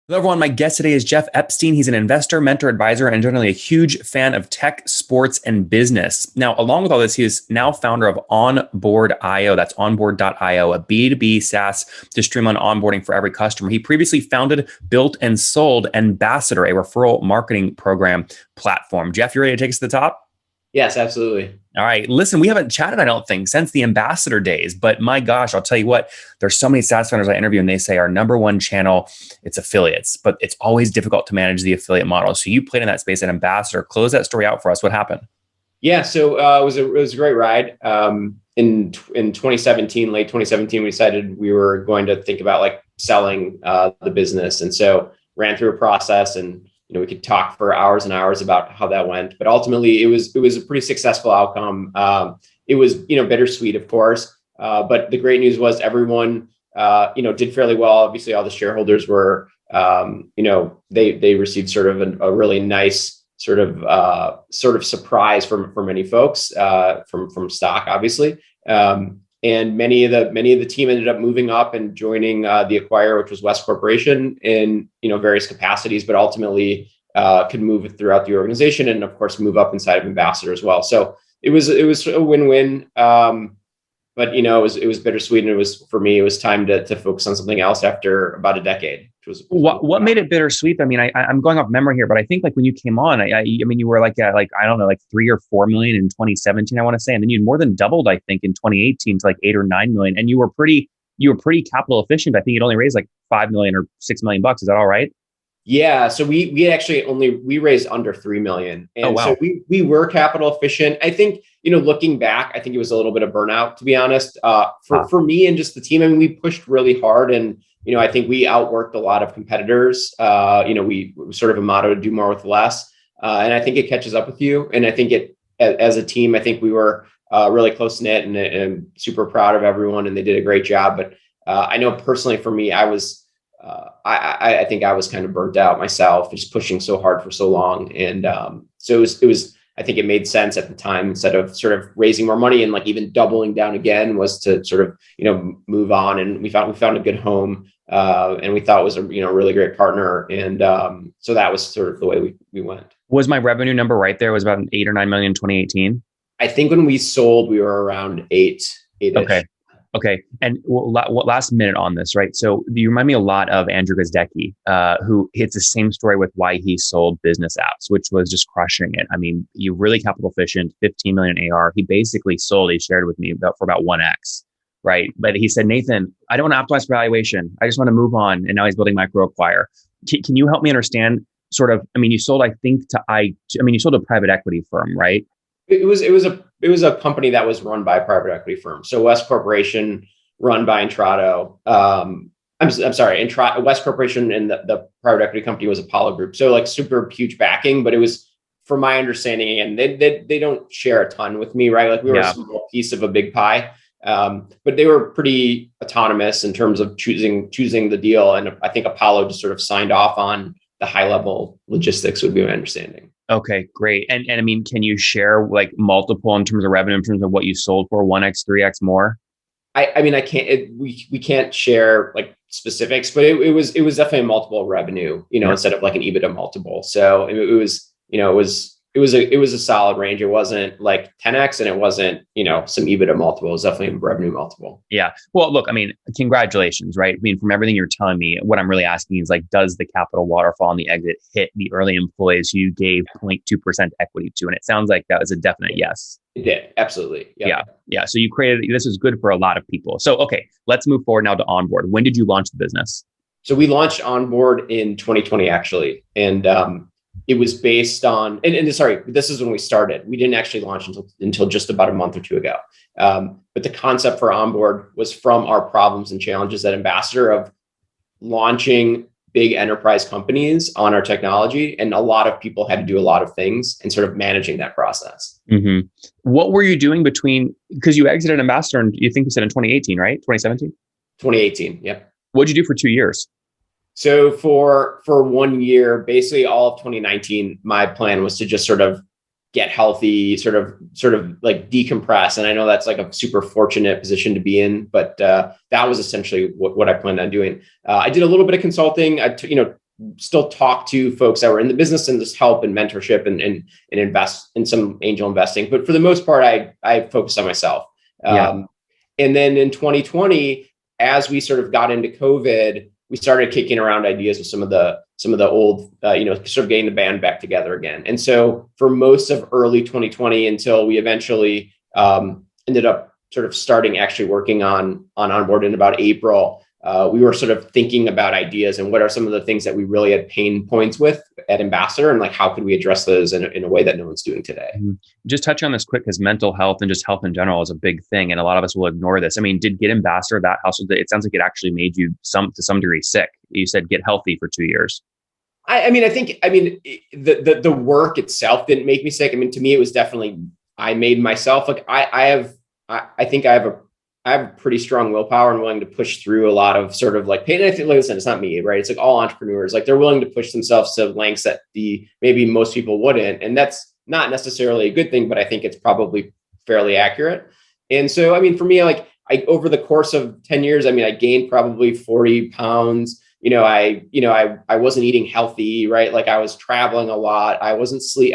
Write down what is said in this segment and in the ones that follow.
Hello, everyone. My guest today is Jeff Epstein. He's an investor, mentor, advisor, and generally a huge fan of tech, sports, and business. Now, along with all this, he is now founder of Onboard.io. That's onboard.io, a B2B SaaS to streamline onboarding for every customer. He previously founded, built, and sold Ambassador, a referral marketing program platform. Jeff, you ready to take us to the top? Yes, absolutely. All right. Listen, we haven't chatted, I don't think, since the Ambassador days. But my gosh, I'll tell you what, there's so many SaaS founders I interview and they say our number one channel, it's affiliates, but it's always difficult to manage the affiliate model. So you played in that space at Ambassador. Close that story out for us. What happened? Yeah, so it was a great ride. In 2017, late 2017, we decided we were going to think about like selling the business, and so ran through a process, and we could talk for hours and hours about how that went. But ultimately, it was a pretty successful outcome. It was bittersweet, of course, but the great news was everyone did fairly well. Obviously, all the shareholders were they received sort of a really nice sort of surprise for many folks from stock, obviously. And many of the team ended up moving up and joining the acquirer, which was West Corporation, in various capacities, but ultimately could move throughout the organization and of course move up inside of Ambassador as well. So it was a win-win. But it was bittersweet, and it was time to focus on something else after about a decade. Which was What made it bittersweet? I mean, I'm going off memory here, but I think like when you came on, I mean, you were like at like, I don't know, like 3 or 4 million in 2017, I want to say, and then you more than doubled, I think, in 2018 to like 8 or 9 million, and you were pretty capital efficient. I think you'd only raised like 5 million or 6 million bucks. Is that all right? Yeah, so we actually we raised under 3 million. Oh, And so wow. we were capital efficient. I think, looking back, I think it was a little bit of burnout, to be honest. Huh. For me and just the team, I mean, we pushed really hard, and I think we outworked a lot of competitors. We sort of a motto to do more with less. And I think it catches up with you. And I think as a team, I think we were really close knit, and super proud of everyone, and they did a great job. But I know personally for me, I think I was kind of burnt out myself, just pushing so hard for so long. And so it was, I think it made sense at the time, instead of sort of raising more money and like even doubling down again, was to sort of, move on. And we found a good home, and we thought it was a, really great partner. And so that was sort of the way we went. Was my revenue number right there? It was about an 8 or 9 million in 2018. I think when we sold, we were around eight-ish. Okay. Okay. And last minute on this, right? So you remind me a lot of Andrew Gazdecki, who hits the same story with why he sold business apps, which was just crushing it. I mean, you really capital efficient, 15 million AR. He basically sold, he shared with me for about 1x, right? But he said, Nathan, I don't want to optimize for valuation. I just want to move on. And now he's building micro acquire. Can you help me understand sort of, I mean, you sold, I think you sold a private equity firm, right? It was a company that was run by a private equity firm. So West Corporation, run by Intrado. I'm sorry, West Corporation, and the private equity company was Apollo Group. So like super huge backing, but it was, from my understanding, and they don't share a ton with me, right? Like we were a small piece of a big pie. But they were pretty autonomous in terms of choosing the deal. And I think Apollo just sort of signed off on the high level logistics, would be my understanding. Okay, great. And I mean, can you share like multiple in terms of revenue, in terms of what you sold for 1x, 3x more? I mean, I can't, we can't share like specifics, but it was definitely a multiple of revenue, Yeah. instead of like an EBITDA multiple. So it was a solid range. It wasn't like 10x, and it wasn't, some EBITDA multiple. It was definitely a revenue multiple. Yeah. Well, look, I mean, congratulations, right? I mean, from everything you're telling me, what I'm really asking is like, does the capital waterfall on the exit hit the early employees you gave 0.2% equity to? And it sounds like that was a definite yes. It did. Absolutely. Yep. Yeah. Yeah. So you created, this is good for a lot of people. So, okay, let's move forward now to Onboard. When did you launch the business? So we launched Onboard in 2020, actually. And it was based on, and sorry, this is when we started. We didn't actually launch until just about a month or two ago. But the concept for Onboard was from our problems and challenges at Ambassador of launching big enterprise companies on our technology. And a lot of people had to do a lot of things and sort of managing that process. Mm-hmm. What were you doing because you exited Ambassador, and you think you said in 2018, right? 2017? 2018. Yep. What'd you do for 2 years? So for 1 year, basically all of 2019, my plan was to just sort of get healthy, sort of like decompress. And I know that's like a super fortunate position to be in, but that was essentially what I planned on doing. I did a little bit of consulting. still talk to folks that were in the business and just help and mentorship and invest in some angel investing. But for the most part, I focused on myself. Yeah. And then in 2020, as we sort of got into COVID, we started kicking around ideas with some of the old, sort of getting the band back together again. And so for most of early 2020, until we eventually ended up sort of starting actually working on onboard in about April, we were sort of thinking about ideas and what are some of the things that we really had pain points with at Ambassador, and like how could we address those in a way that no one's doing today. Just touch on this quick, because mental health and just health in general is a big thing, and a lot of us will ignore this. I mean, did Get Ambassador, that household, it sounds like it actually made you to some degree sick. You said get healthy for 2 years. I think the work itself didn't make me sick. I mean, to me, it was definitely, I made myself, like I think I have a pretty strong willpower and willing to push through a lot of sort of like pain. And I think, like I said, it's not me, right? It's like all entrepreneurs, like they're willing to push themselves to lengths that maybe most people wouldn't. And that's not necessarily a good thing, but I think it's probably fairly accurate. And so, I mean, for me, like over the course of 10 years, I mean, I gained probably 40 pounds. I wasn't eating healthy, right? Like I was traveling a lot. I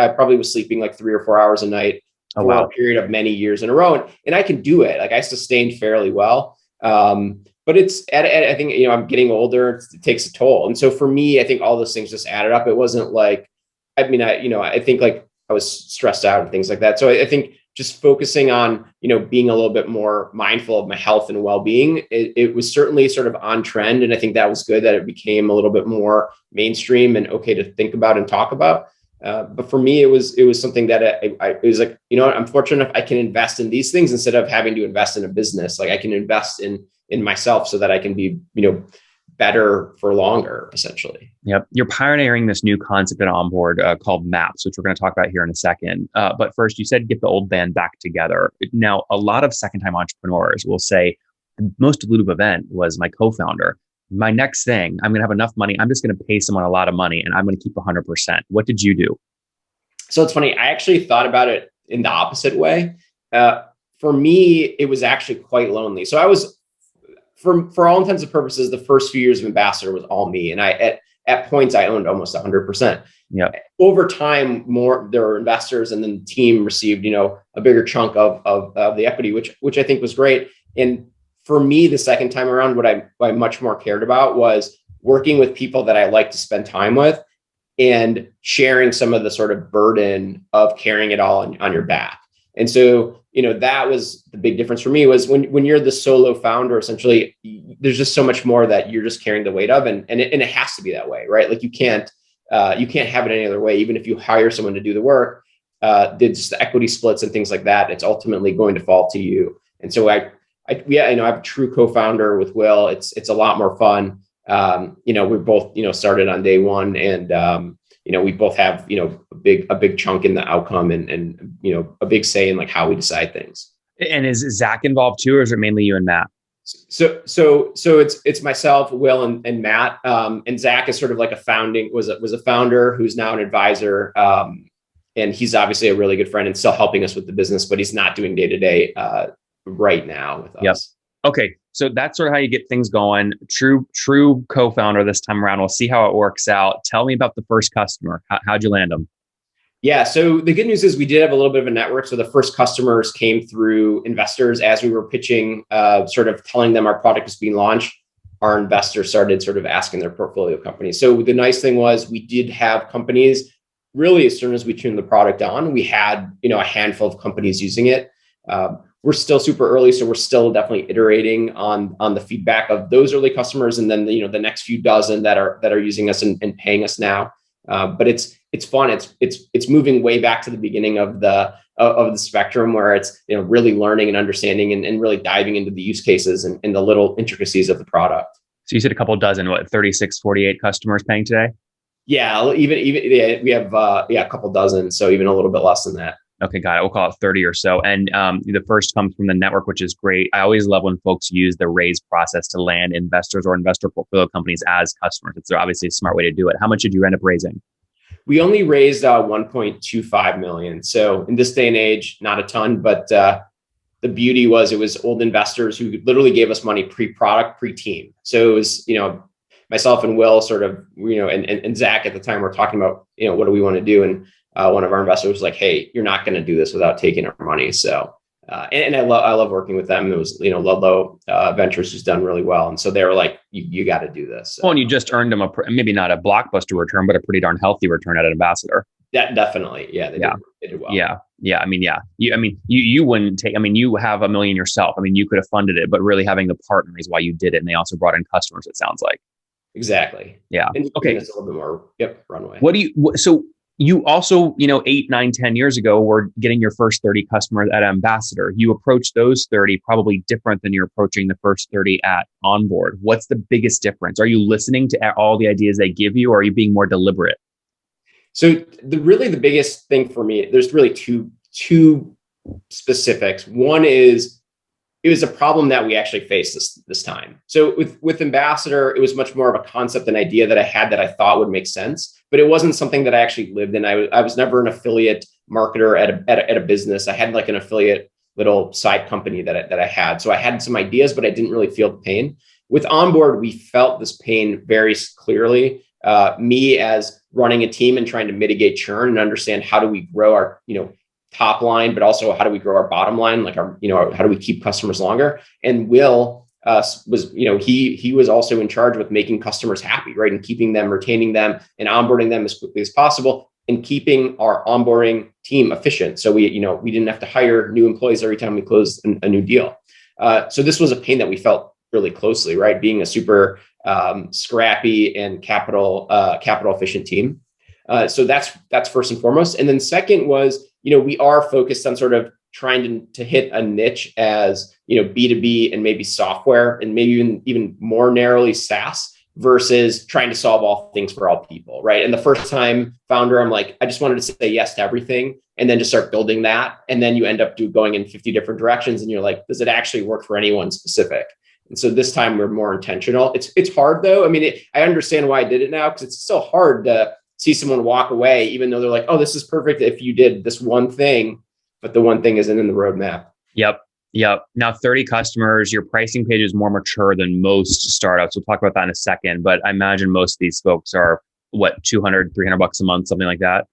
probably was sleeping like 3 or 4 hours a night. Oh, wow. For a period of many years in a row. And I can do it. Like I sustained fairly well. But I think, I'm getting older, it takes a toll. And so for me, I think all those things just added up. It wasn't like, I think like I was stressed out and things like that. So I think just focusing on, being a little bit more mindful of my health and well-being, it was certainly sort of on trend. And I think that was good that it became a little bit more mainstream and okay to think about and talk about. But for me, it was something that it was like, I'm fortunate enough I can invest in these things instead of having to invest in a business. Like I can invest in myself so that I can be, better for longer, essentially. Yep. You're pioneering this new concept at Onboard called MAPS, which we're going to talk about here in a second. But first, you said get the old band back together. Now, a lot of second-time entrepreneurs will say the most dilutive event was my co-founder. My next thing, I'm going to have enough money. I'm just going to pay someone a lot of money and I'm going to keep 100%. What did you do? So it's funny. I actually thought about it in the opposite way. For me, it was actually quite lonely. So I was, for all intents and purposes, the first few years of Ambassador was all me. And at points, I owned almost 100%. Yeah. Over time, there were investors, and then the team received, a bigger chunk of the equity, which I think was great. And for me, the second time around, what I much more cared about was working with people that I like to spend time with and sharing some of the sort of burden of carrying it all on your back. And so, that was the big difference for me, was when you're the solo founder, essentially, there's just so much more that you're just carrying the weight of. And it has to be that way, right? Like you can't have it any other way. Even if you hire someone to do the work, just the equity splits and things like that, it's ultimately going to fall to you. And so I have a true co-founder with Will. It's a lot more fun. We both, started on day one, and, we both have, a big chunk in the outcome and a big say in like how we decide things. And is Zach involved too, or is it mainly you and Matt? So it's myself, Will, and Matt. And Zach is sort of like was a founder who's now an advisor. And he's obviously a really good friend and still helping us with the business, but he's not doing day-to-day right now with us. Yep. Okay. So that's sort of how you get things going. True co-founder this time around. We'll see how it works out. Tell me about the first customer. How'd you land them? Yeah. So the good news is we did have a little bit of a network. So the first customers came through investors as we were pitching, sort of telling them our product was being launched. Our investors started sort of asking their portfolio companies. So the nice thing was we did have companies really, as soon as we tuned the product on, we had, a handful of companies using it. We're still super early, so we're still definitely iterating on the feedback of those early customers, and then the next few dozen that are using us and paying us now. But it's fun. It's moving way back to the beginning of the spectrum, where it's really learning and understanding and really diving into the use cases and the little intricacies of the product. So you said a couple dozen, 36, 48 customers paying today? Yeah, even we have a couple dozen, so even a little bit less than that. Okay, got it. We'll call it 30 or so. And the first comes from the network, which is great. I always love when folks use the raise process to land investors or investor portfolio companies as customers. It's obviously a smart way to do it. How much did you end up raising? We only raised 1.25 million. So in this day and age, not a ton, but the beauty was it was old investors who literally gave us money pre-product, pre-team. So it was, myself and Will sort of, and Zach at the time were talking about, what do we want to do? And one of our investors was like, hey, you're not going to do this without taking our money. So, and I love working with them. It was, Ludlow Ventures has done really well. And so they were like, you got to do this. Well, and you just earned them maybe not a blockbuster return, but a pretty darn healthy return at an ambassador. Yeah, definitely. Yeah. They did well. Yeah. Yeah. I mean, yeah. You wouldn't take, you have $1 million yourself. You could have funded it, but really having the partner is why you did it. And they also brought in customers, it sounds like. Exactly. Yeah. And okay. It's a little bit more, runway. So you also, 8, 9, 10 years ago were getting your first 30 customers at Ambassador. You approached those 30 probably different than you're approaching the first 30 at Onboard. What's the biggest difference? Are you listening to all the ideas they give you, or are you being more deliberate? So the biggest thing for me, there's really two specifics. One is it was a problem that we actually faced this time. So with Ambassador, it was much more of a concept and idea that I had that I thought would make sense, but it wasn't something that I actually lived in. I was never an affiliate marketer at a business. I had like an affiliate little side company that I had. So I had some ideas, but I didn't really feel the pain. With Onboard, we felt this pain very clearly. Me as running a team and trying to mitigate churn and understand how do we grow our, top line, but also how do we grow our bottom line? Like how do we keep customers longer? And Will was, he was also in charge with making customers happy, right? And keeping them, retaining them, and onboarding them as quickly as possible, and keeping our onboarding team efficient. So we didn't have to hire new employees every time we closed a new deal. So this was a pain that we felt really closely, right? Being a super scrappy and capital efficient team. So that's first and foremost. And then second was, we are focused on sort of trying to hit a niche as, B2B and maybe software, and maybe even more narrowly SaaS, versus trying to solve all things for all people, right? And the first time founder, I'm like, I just wanted to say yes to everything and then just start building that. And then you end up going in 50 different directions and you're like, does it actually work for anyone specific? And so this time we're more intentional. It's hard though. I understand why I did it now, because it's so hard to see someone walk away, even though they're like, oh, this is perfect if you did this one thing, but the one thing isn't in the roadmap. Yep. Now 30 customers, your pricing page is more mature than most startups. We'll talk about that in a second, but I imagine most of these folks are what, $200, $300 a month, something like that.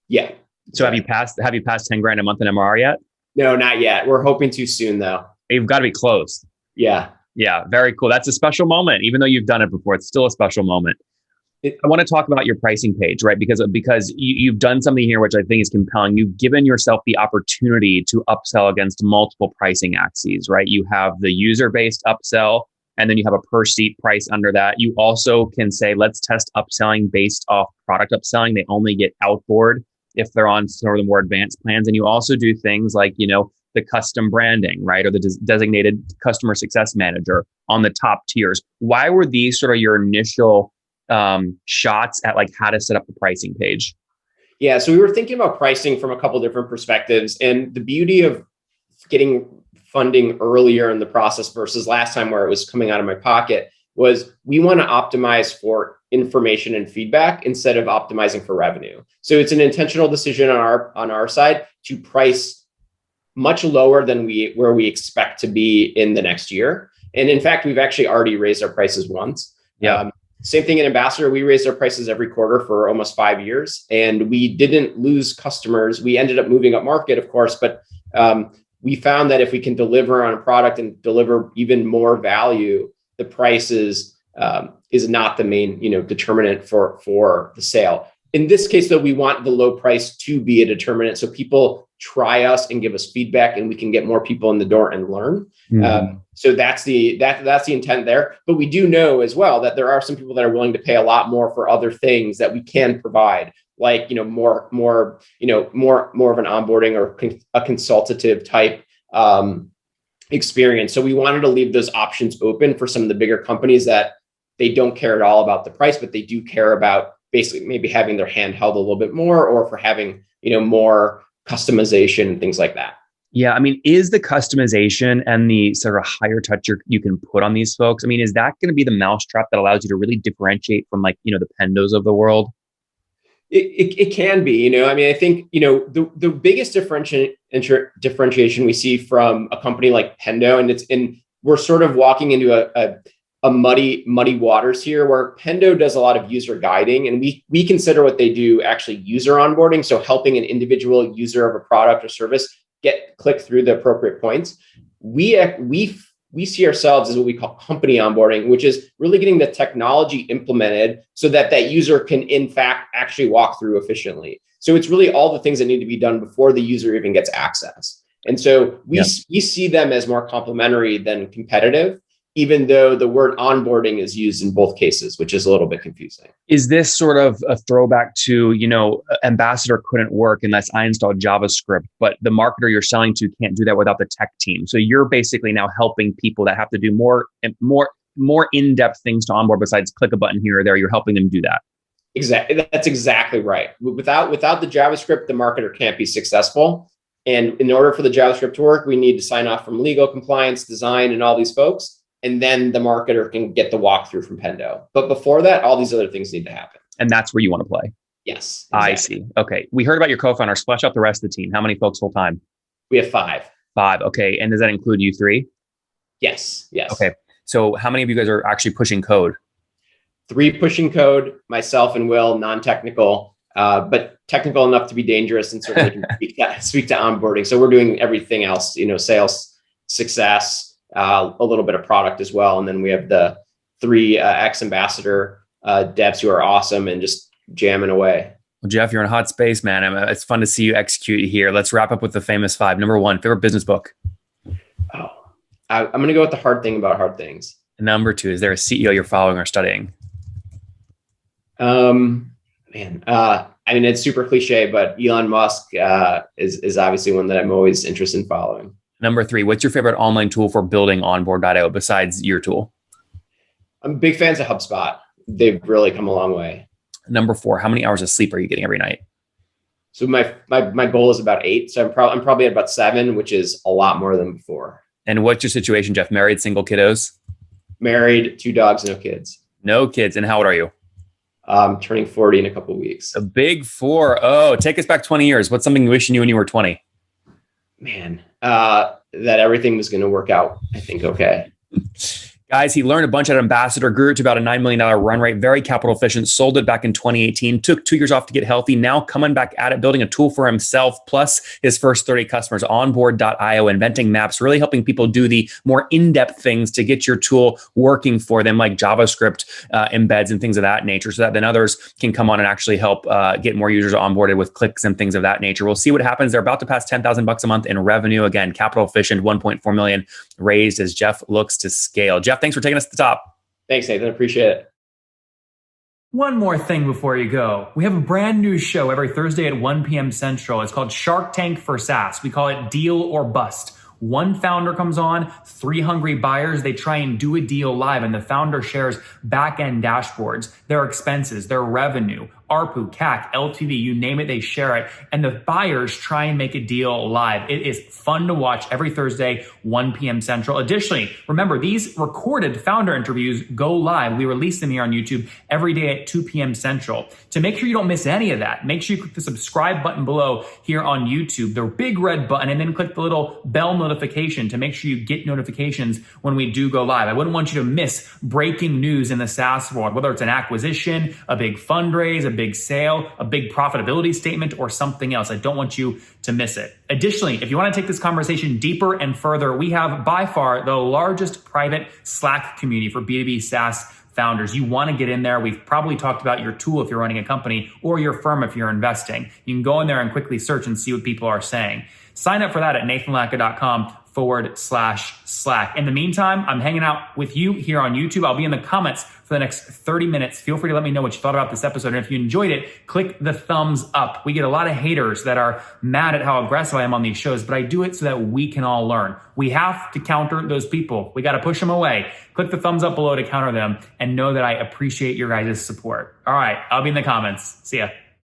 Yeah. So have you passed $10,000 a month in MRR yet? No, not yet. We're hoping to soon though. You've got to be close. Yeah. Yeah. Very cool. That's a special moment. Even though you've done it before, it's still a special moment. I want to talk about your pricing page, right? Because you've done something here, which I think is compelling. You've given yourself the opportunity to upsell against multiple pricing axes, right? You have the user-based upsell, and then you have a per seat price under that. You also can say, let's test upselling based off product upselling. They only get outboard if they're on sort of the more advanced plans. And you also do things like, the custom branding, right? Or the designated customer success manager on the top tiers. Why were these sort of your initial shots at like how to set up the pricing page? Yeah. So we were thinking about pricing from a couple different perspectives, and the beauty of getting funding earlier in the process versus last time where it was coming out of my pocket was we want to optimize for information and feedback instead of optimizing for revenue. So it's an intentional decision on our side to price much lower than where we expect to be in the next year. And in fact, we've actually already raised our prices once. Yeah. Same thing in Ambassador. We raised our prices every quarter for almost 5 years, and we didn't lose customers. We ended up moving up market, of course, but we found that if we can deliver on a product and deliver even more value, the price is not the main determinant for the sale. In this case, though, we want the low price to be a determinant, so people try us and give us feedback, and we can get more people in the door and learn. Mm-hmm. So that's the intent there. But we do know as well that there are some people that are willing to pay a lot more for other things that we can provide, like more of an onboarding or a consultative type experience. So we wanted to leave those options open for some of the bigger companies that they don't care at all about the price, but they do care about basically maybe having their hand held a little bit more, or for having more customization and things like that. Yeah. Is the customization and the sort of higher touch you can put on these folks, is that going to be the mousetrap that allows you to really differentiate from the Pendos of the world? It can be, I think, the biggest differentiation we see from a company like Pendo, and we're sort of walking into a muddy waters here, where Pendo does a lot of user guiding, and we consider what they do actually user onboarding. So helping an individual user of a product or service click through the appropriate points. We see ourselves as what we call company onboarding, which is really getting the technology implemented so that user can, in fact, actually walk through efficiently. So it's really all the things that need to be done before the user even gets access. And so we see them as more complementary than competitive, even though the word onboarding is used in both cases, which is a little bit confusing. Is this sort of a throwback to, Ambassador couldn't work unless I installed JavaScript, but the marketer you're selling to can't do that without the tech team. So you're basically now helping people that have to do more in-depth things to onboard besides click a button here or there. You're helping them do that. Exactly. That's exactly right. Without the JavaScript, the marketer can't be successful. And in order for the JavaScript to work, we need to sign off from legal, compliance, design, and all these folks. And then the marketer can get the walkthrough from Pendo. But before that, all these other things need to happen. And that's where you want to play. Yes. Exactly. I see. Okay. We heard about your co-founder. Flesh out the rest of the team. How many folks full time? We have 5. 5. Okay. And does that include you 3? Yes. Okay. So how many of you guys are actually pushing code? 3 pushing code, myself and Will, non-technical, but technical enough to be dangerous and certainly can speak to onboarding. So we're doing everything else, sales, success, a little bit of product as well. And then we have the 3 ex-ambassador devs who are awesome and just jamming away. Well, Jeff, you're in hot space, man. It's fun to see you execute here. Let's wrap up with the famous 5. Number 1, favorite business book? Oh, I'm going to go with The Hard Thing About Hard Things. Number 2, is there a CEO you're following or studying? It's super cliche, but Elon Musk is obviously one that I'm always interested in following. Number 3, what's your favorite online tool for building onboard.io besides your tool? I'm big fans of HubSpot. They've really come a long way. Number 4, how many hours of sleep are you getting every night? So my goal is about 8. So I'm probably at about 7, which is a lot more than before. And what's your situation, Jeff? Married, single, kiddos? Married, 2 dogs, no kids. No kids. And how old are you? I'm turning 40 in a couple of weeks. A big 4. Oh, take us back 20 years. What's something you wish you knew when you were 20? Man, that everything was going to work out, I think, okay. Guys, he learned a bunch at Ambassador, grew it to about a $9 million run rate, very capital efficient, sold it back in 2018, took 2 years off to get healthy, now coming back at it, building a tool for himself, plus his first 30 customers, onboard.io, inventing maps, really helping people do the more in-depth things to get your tool working for them, like JavaScript embeds and things of that nature, so that then others can come on and actually help get more users onboarded with clicks and things of that nature. We'll see what happens. They're about to pass $10,000 a month in revenue. Again, capital efficient, 1.4 million raised as Jeff looks to scale. Jeff, thanks for taking us to the top. Thanks, Nathan. Appreciate it. One more thing before you go. We have a brand new show every Thursday at 1 p.m. Central. It's called Shark Tank for SaaS. We call it Deal or Bust. One founder comes on, 3 hungry buyers, they try and do a deal live, and the founder shares back-end dashboards, their expenses, their revenue, ARPU, CAC, LTV, you name it, they share it. And the buyers try and make a deal live. It is fun to watch every Thursday, 1 p.m. Central. Additionally, remember, these recorded founder interviews go live. We release them here on YouTube every day at 2 p.m. Central. To make sure you don't miss any of that, make sure you click the subscribe button below here on YouTube, the big red button, and then click the little bell notification to make sure you get notifications when we do go live. I wouldn't want you to miss breaking news in the SaaS world, whether it's an acquisition, a big fundraise, a big sale, a big profitability statement, or something else. I don't want you to miss it. Additionally, if you want to take this conversation deeper and further, we have by far the largest private Slack community for B2B SaaS founders. You want to get in there. We've probably talked about your tool if you're running a company or your firm if you're investing. You can go in there and quickly search and see what people are saying. Sign up for that at nathanlatka.com/Slack. In the meantime, I'm hanging out with you here on YouTube. I'll be in the comments for the next 30 minutes. Feel free to let me know what you thought about this episode. And if you enjoyed it, click the thumbs up. We get a lot of haters that are mad at how aggressive I am on these shows, but I do it so that we can all learn. We have to counter those people. We got to push them away. Click the thumbs up below to counter them and know that I appreciate your guys' support. All right, I'll be in the comments. See ya.